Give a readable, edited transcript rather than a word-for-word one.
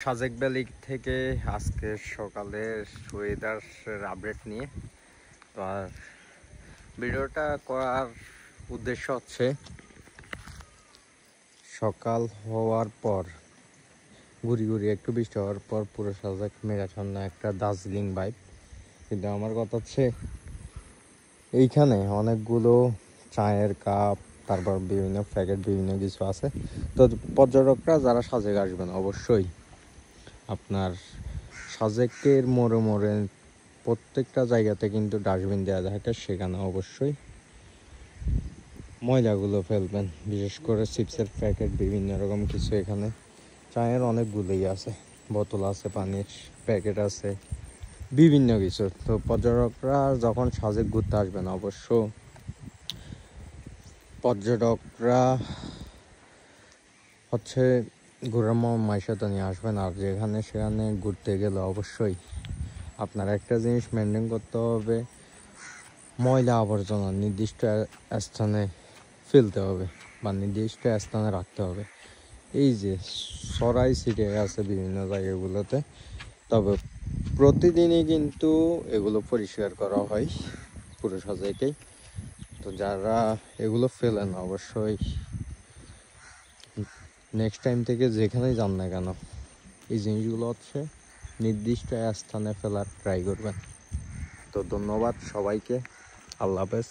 Sajek valley থেকে আজকে সকালের ওয়েদার আপডেট নিয়ে তো আর ভিডিওটা করার উদ্দেশ্য হচ্ছে সকাল হওয়ার পর ঘুরি ঘুরি একটু বৃষ্টি হওয়ার পর পুরো সাজেক মেঘাচ্ছন্ন একটা দার্জিলিং ভাইব। কিন্তু আমার কথা হচ্ছে এইখানে অনেকগুলো চায়ের কাপ, তারপর বিভিন্ন প্যাকেট বিভিন্ন কিছু আছে। তো পর্যটকরা যারা সাজেক আসবেন অবশ্যই আপনার সাজেকের মোড়ে মোড়ে প্রত্যেকটা জায়গাতে কিন্তু ডাস্টবিন দেওয়া থাকে, সেখানে অবশ্যই ময়লাগুলো ফেলবেন। বিশেষ করে চিপসের প্যাকেট বিভিন্ন রকম কিছু, এখানে চায়ের অনেকগুলোই আছে, বোতল আছে, পানির প্যাকেট আছে, বিভিন্ন কিছু। তো পর্যটকরা যখন সাজেক ঘুরতে আসবেন অবশ্য পর্যটকরা হচ্ছে ঘোরার মাইশাতে নিয়ে আসবেন। আর যেখানে সেখানে ঘুরতে গেলে অবশ্যই আপনার একটা জিনিস মেনটেন করতে হবে, ময়লা আবর্জনা নির্দিষ্ট স্থানে ফেলতে হবে বা নির্দিষ্ট স্থানে রাখতে হবে। এই যে সরাই ছিটে আছে বিভিন্ন জায়গাগুলোতে, তবে প্রতিদিনই কিন্তু এগুলো পরিষ্কার করা হয় পুরো সাজেকেই। তো যারা এগুলো ফেলেন অবশ্যই নেক্সট টাইম থেকে যেখানেই যান না কেন এই জিনিসগুলো হচ্ছে নির্দিষ্ট স্থানে ফেলার ট্রাই করবেন। তো ধন্যবাদ সবাইকে, আল্লাহ হাফেজ।